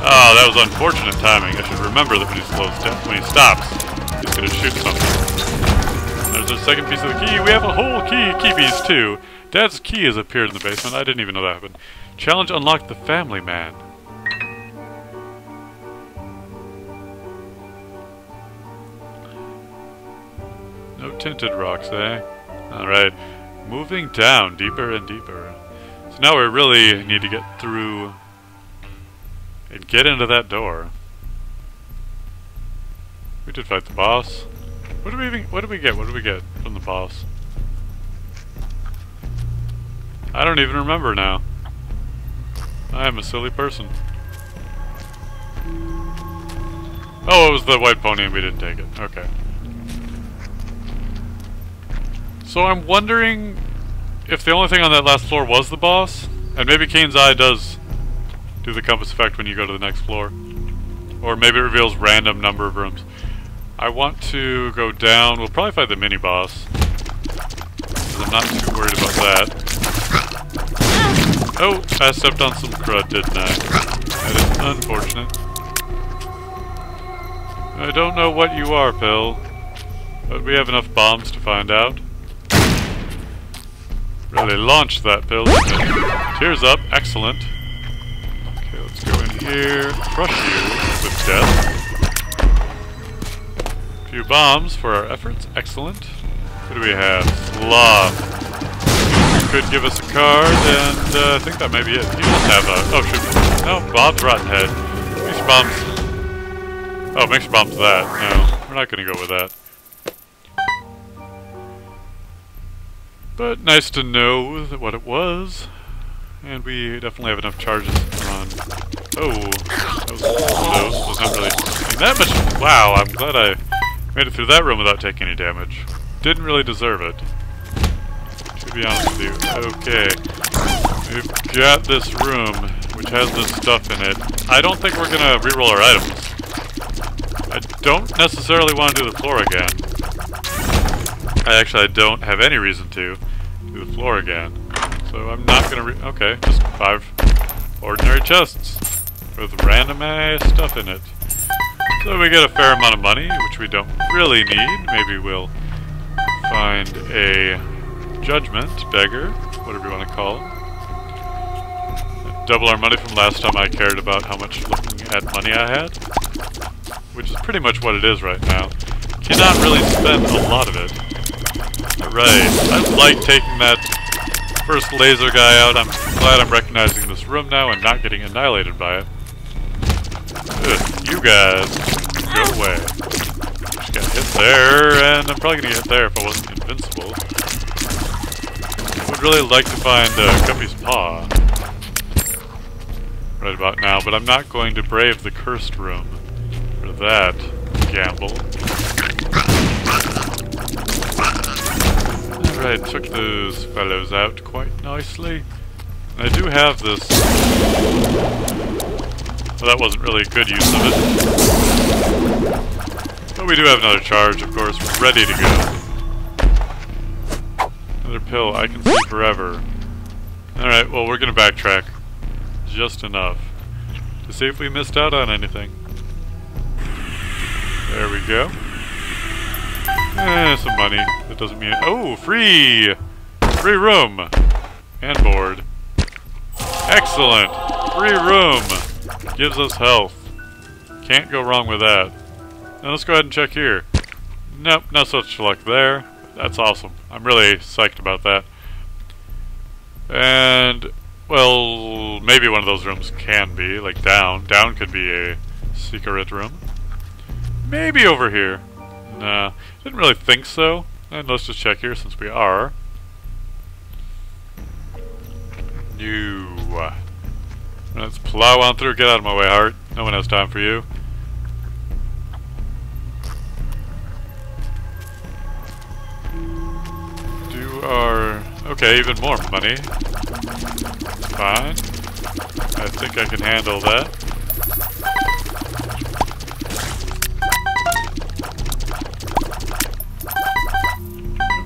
Oh, that was unfortunate timing. I should remember that when he stops, he's going to shoot something. There's a second piece of the key. We have a whole key piece too. Dad's key has appeared in the basement. I didn't even know that happened. Challenge unlocked the family man. No tinted rocks, eh? Alright. Moving down deeper and deeper. So now we really need to get through and get into that door. We did fight the boss. What did we get from the boss? I don't even remember now. I am a silly person. Oh, it was the white pony and we didn't take it. Okay. So I'm wondering if the only thing on that last floor was the boss, and maybe Kane's Eye does do the compass effect when you go to the next floor. Or maybe it reveals random number of rooms. I want to go down. We'll probably fight the mini-boss, because I'm not too worried about that. Oh, I stepped on some crud, didn't I? That is unfortunate. I don't know what you are, Pill, but we have enough bombs to find out. Really launched that, Pill. Tears up, excellent. Okay, let's go in here, crush you with death. A few bombs for our efforts, excellent. What do we have? Sloth. Could give us a card, and I think that may be it. He must have a... Oh, shoot. No, Bob's Rotten Head. Mixture bombs. Oh, mixture bombs that. No, we're not going to go with that. But nice to know what it was. And we definitely have enough charges on... Oh, that was not really taking that much... Wow, I'm glad I made it through that room without taking any damage. Didn't really deserve it. To be honest with you. Okay. We've got this room, which has this stuff in it. I don't think we're gonna reroll our items. I don't necessarily want to do the floor again. I don't have any reason to do the floor again. So I'm not gonna okay, just 5 ordinary chests with random ass stuff in it. So we get a fair amount of money, which we don't really need. Maybe we'll find a judgment beggar, whatever you want to call it. Double our money from last time I cared about how much looking at money I had. Which is pretty much what it is right now. Cannot really spend a lot of it. Alright, I like taking that first laser guy out. I'm glad I'm recognizing this room now and not getting annihilated by it. Ugh, you guys, go away. Just got hit there, and I'm probably gonna get hit there if I wasn't invincible. I would really like to find Guppy's Paw right about now, but I'm not going to brave the cursed room for that gamble. Alright, took those fellows out quite nicely. And I do have this... Well, that wasn't really a good use of it. But we do have another charge, of course, ready to go. Another pill, I can see forever. Alright, well, we're gonna backtrack. Just enough. To see if we missed out on anything. There we go. Some money. That doesn't mean... Oh, free! Free room! And board. Excellent! Free room! Gives us health. Can't go wrong with that. Now let's go ahead and check here. Nope, not such luck there. That's awesome. I'm really psyched about that. And... Well, maybe one of those rooms can be, like down. Down could be a secret room. Maybe over here. Nah, didn't really think so. And let's just check here since we are. Let's plow on through. Get out of my way, Heart. No one has time for you. Okay, even more money. Fine. I think I can handle that.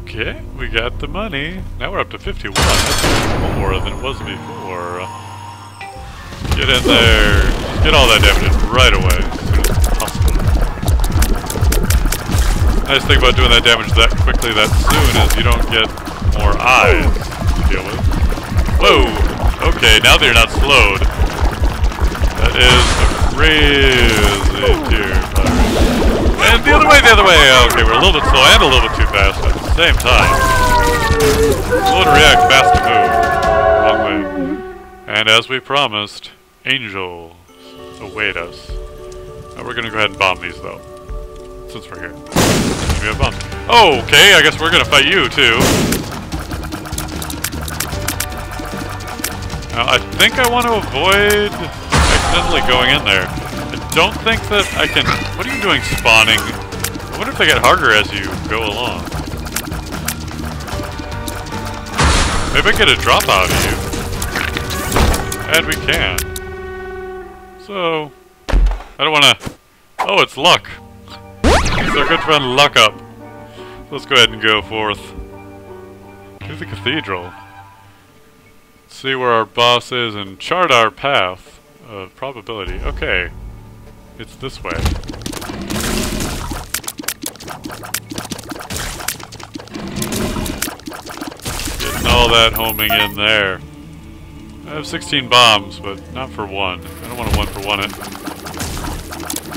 Okay, we got the money. Now we're up to 51. That's more than it was before. Get in there. Get all that damage in right away. As soon as possible. Nice thing about doing that damage that quickly that soon is you don't get more eyes to deal with. Whoa! Okay, now that you're not slowed. That is a crazy tear fire. And the other way, the other way! Okay, we're a little bit slow and a little bit too fast at the same time. Slow to react, fast to move. Wrong way. And as we promised, angels await us. Now we're gonna go ahead and bomb these though. Since we're here. We have bombs. Oh, okay, I guess we're gonna fight you too. Now, I think I want to avoid accidentally going in there. I don't think that I can... What are you doing spawning? I wonder if they get harder as you go along. Maybe I get a drop out of you. And we can. So, I don't wanna... Oh, it's Luck. It's our good friend Luck Up. Let's go ahead and go forth to the cathedral. See where our boss is and chart our path of probability. Okay. It's this way. Getting all that homing in there. I have 16 bombs, but not for one. I don't want to one for one it.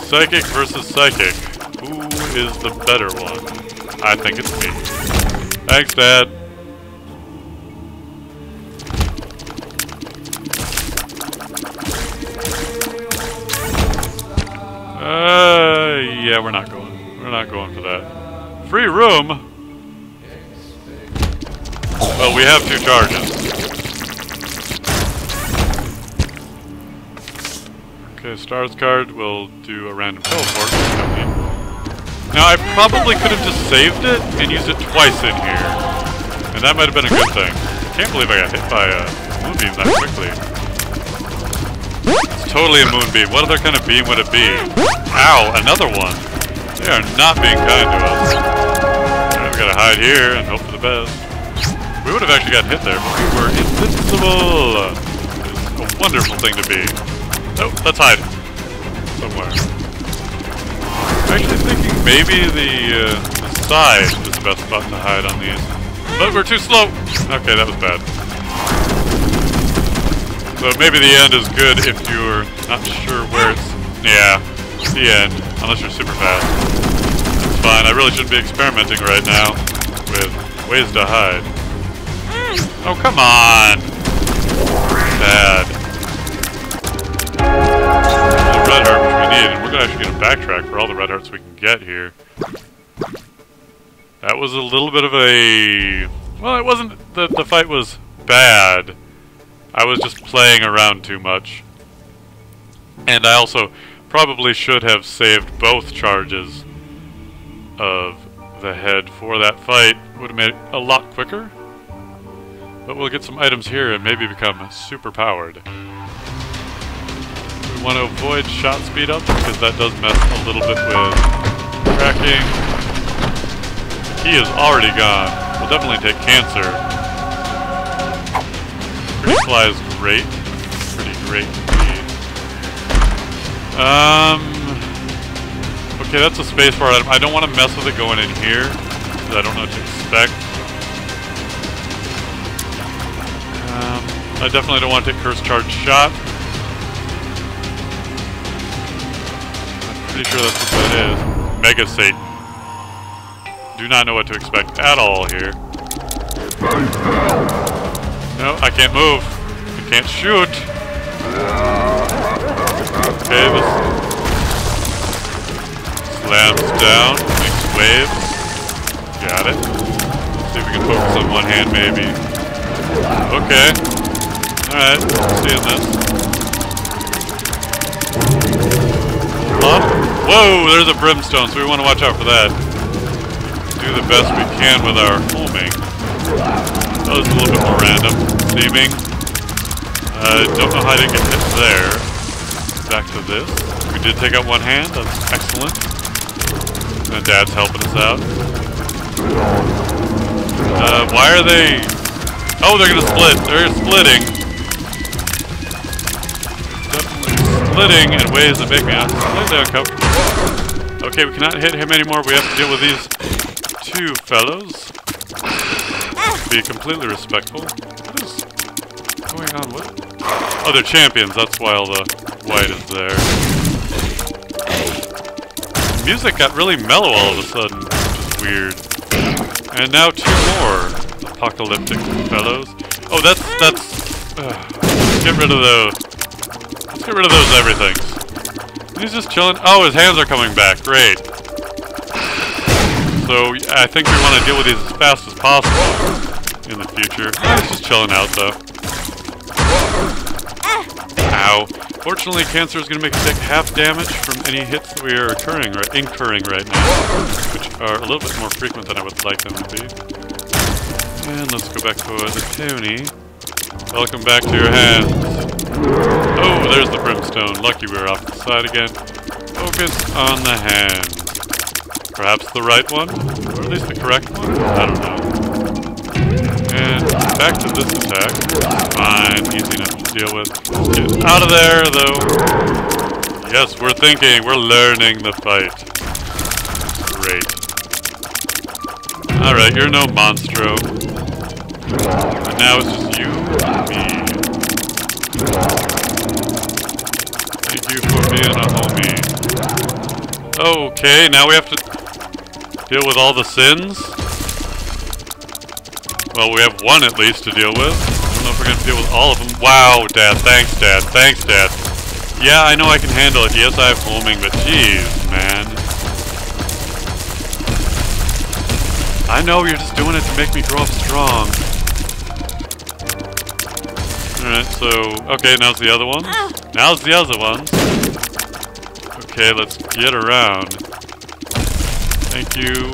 Psychic versus Psychic. Who is the better one? I think it's me. Thanks, Dad. Yeah, we're not going. We're not going for that. Free room? Well, we have 2 charges. Okay, Stars card will do a random teleport. Now, I probably could have just saved it and used it twice in here. And that might have been a good thing. I can't believe I got hit by a moonbeam that quickly. It's totally a moonbeam. What other kind of beam would it be? Ow, another one. They are not being kind to us. Alright, we gotta hide here and hope for the best. We would have actually gotten hit there, but we were invincible. It's a wonderful thing to be. Oh, let's hide. Somewhere. I'm actually thinking maybe the side is the best spot to hide on these. But we're too slow! Okay, that was bad. So maybe the end is good if you're not sure where it's... Yeah, it's the end. Unless you're super fast. That's fine, I really shouldn't be experimenting right now with ways to hide. Oh, come on! Bad. The red heart, which we need, and we're gonna actually get a backtrack for all the red hearts we can get here. That was a little bit of a... Well, it wasn't that the fight was bad. I was just playing around too much. And I also probably should have saved both charges of the head for that fight. Would have made it a lot quicker. But we'll get some items here and maybe become super powered. We want to avoid shot speed up because that does mess a little bit with tracking. The key is already gone. We'll definitely take cancer. Pretty fly is great. Pretty great indeed. Okay, that's a spacebar item. I don't want to mess with it going in here because I don't know what to expect. I definitely don't want to take Curse Charge Shot. I'm pretty sure that's what that is. Mega Satan. Do not know what to expect at all here. No, I can't move. I can't shoot. Okay, this slams down, makes waves. Got it. Let's see if we can focus on one hand, maybe. Okay. Alright, seeing this. Whoa, there's a brimstone, so we want to watch out for that. Do the best we can with our homing. That was a little bit more random seeming. Don't know how I didn't get hit there. Back to this. We did take out one hand, that's excellent. And Dad's helping us out. Why are they... Oh, they're gonna split. They're splitting. Definitely splitting in ways that make me slightly uncomfortable. Okay, we cannot hit him anymore. We have to deal with these 2 fellows. Be completely respectful. What is going on? What? Oh, they're champions. That's why all the white is there. The music got really mellow all of a sudden, which is weird. And now 2 more apocalyptic fellows. Oh, that's. Let's get rid of those. Let's get rid of those everythings. He's just chilling. Oh, his hands are coming back. Great. So I think we want to deal with these as fast as possible in the future. He's just chilling out though. Ow. Fortunately, cancer is going to make us take half damage from any hits that we are incurring right now, which are a little bit more frequent than I would like them to be. And let's go back to the pony. Welcome back to your hands. Oh, there's the brimstone. Lucky we were off to the side again. Focus on the hands. Perhaps the right one? Or at least the correct one? I don't know. And back to this attack. Fine, easy enough to deal with. Let's get out of there, though. Yes, we're thinking. We're learning the fight. Great. Alright, you're no monstro. And now it's just you and me. Thank you for being a homie. Okay, now we have to deal with all the sins? Well, we have one at least to deal with. I don't know if we're gonna deal with all of them. Wow, Dad. Thanks, Dad. Thanks, Dad. Yeah, I know I can handle it. Yes, I have homing, but jeez, man. I know you're just doing it to make me grow up strong. Alright, so... Okay, now's the other one. Now's the other one. Okay, let's get around. Thank you.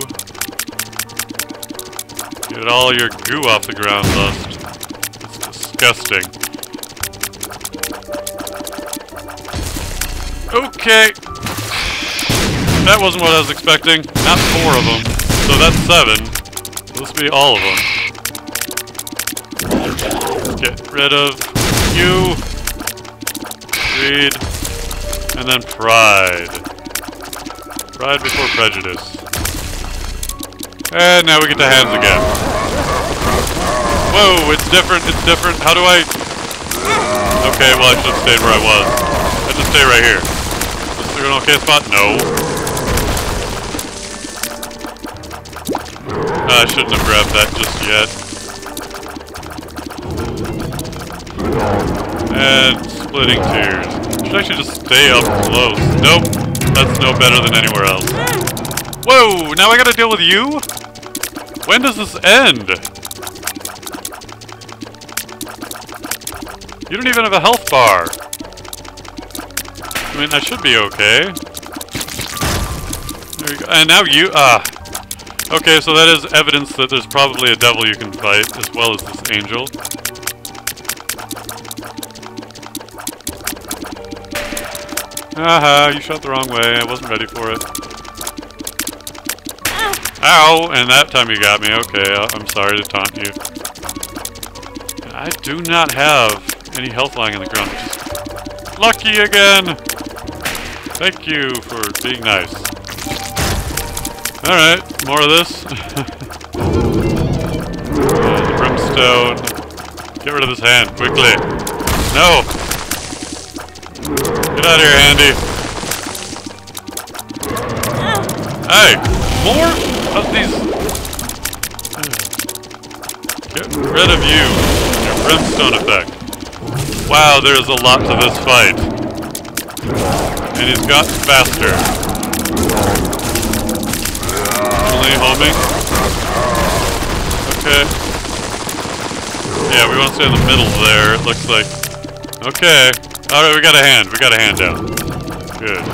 Get all your goo off the ground, Lust. It's disgusting. Okay. That wasn't what I was expecting. Not 4 of them. So that's 7. So this will be all of them. Get rid of you. Greed. And then pride. Pride before prejudice. And now we get the hands again. Whoa, it's different, it's different. How do I... Okay, well I should have stayed where I was. I just stay right here. Is this an okay spot? No. I shouldn't have grabbed that just yet. And splitting tears. Should actually just stay up close. Nope. That's no better than anywhere else. Whoa! Now I gotta deal with you? When does this end? You don't even have a health bar. I mean, I should be okay. There you go. And now you... Okay, so that is evidence that there's probably a devil you can fight, as well as this angel. Aha, you shot the wrong way. I wasn't ready for it. Ow! And that time you got me. Okay, I'm sorry to taunt you. I do not have any health lying on the ground. Just lucky again! Thank you for being nice. Alright, more of this. The brimstone. Get rid of this hand, quickly. No! Get out of here, Handy. Hey! More of these... Get rid of you. Your brimstone effect. Wow, there's a lot to this fight. And he's gotten faster. Only homing. Okay. Yeah, we want to stay in the middle there, it looks like. Okay. Alright, we got a hand. We got a hand down. Good.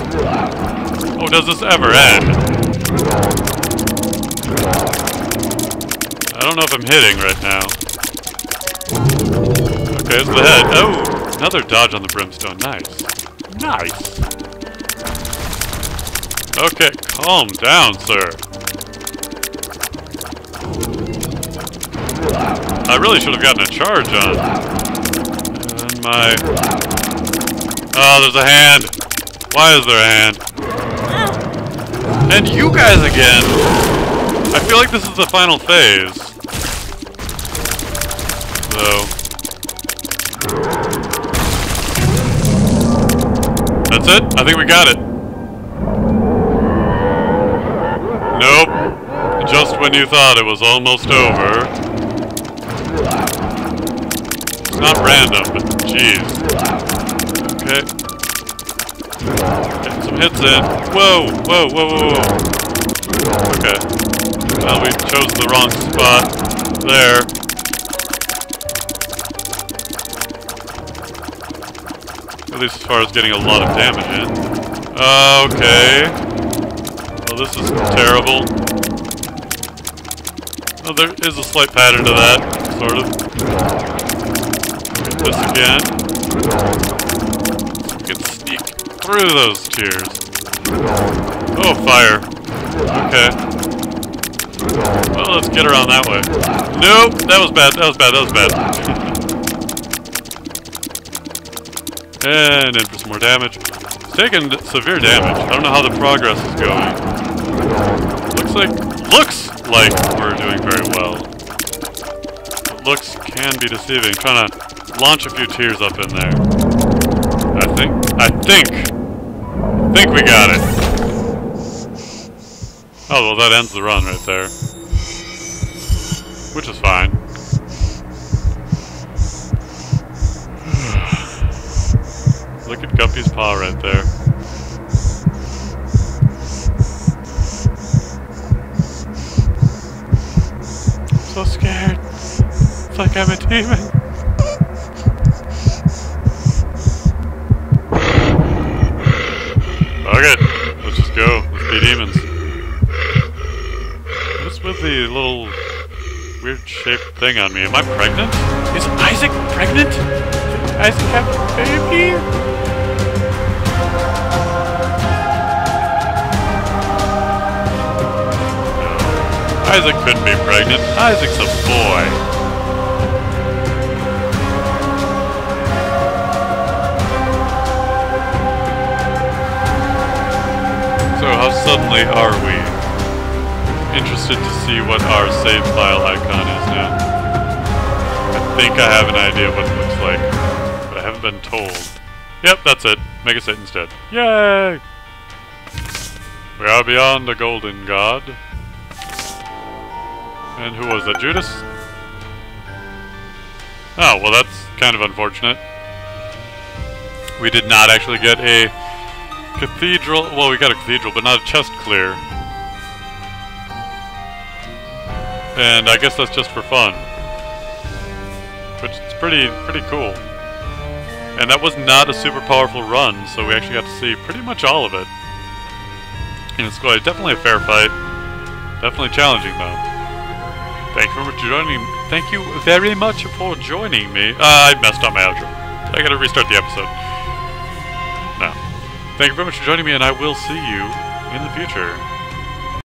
Oh, does this ever end? I don't know if I'm hitting right now. Okay, it's the head. Oh! Another dodge on the brimstone. Nice. Nice! Okay, calm down, sir. I really should have gotten a charge on. And my... Oh, there's a hand! Why is there a hand? And you guys again! I feel like this is the final phase. So... That's it? I think we got it. Nope. Just when you thought it was almost over. It's not random, but jeez. Okay. Getting some hits in. Whoa! Whoa, whoa, whoa, whoa. Okay. Well, we chose the wrong spot. There. At least as far as getting a lot of damage in. Okay. Well, this is terrible. Oh, there is a slight pattern to that, sort of. Get this again. So we can sneak through those tiers. Oh, fire. Okay. Well, let's get around that way. Nope, that was bad, that was bad, that was bad. And in for some more damage. It's taken severe damage. I don't know how the progress is going. Looks like we're doing very well. But looks can be deceiving. Trying to launch a few tiers up in there. I think we got it. Oh, well, that ends the run right there. Which is fine. Look at Guppy's paw right there. I'm so scared. It's like I'm a demon. Okay, let's just go. Let's be demons. What's with the little weird shaped thing on me? Am I pregnant? Is Isaac pregnant? Did Isaac have a baby? Isaac couldn't be pregnant. Isaac's a boy. So how suddenly are we interested to see what our save file icon is now? I think I have an idea what it looks like, but I haven't been told. Yep, that's it. Mega Satan's dead. Yay! We are beyond a golden god. And who was that, Judas? Oh, well that's kind of unfortunate. We did not actually get a cathedral, well we got a cathedral, but not a chest clear. And I guess that's just for fun. Which is pretty cool. And that was not a super powerful run, so we actually got to see pretty much all of it. And it's quite definitely a fair fight. Definitely challenging though. Thank you very much for joining me. I messed up my outro. I gotta restart the episode. No. Thank you very much for joining me, and I will see you in the future.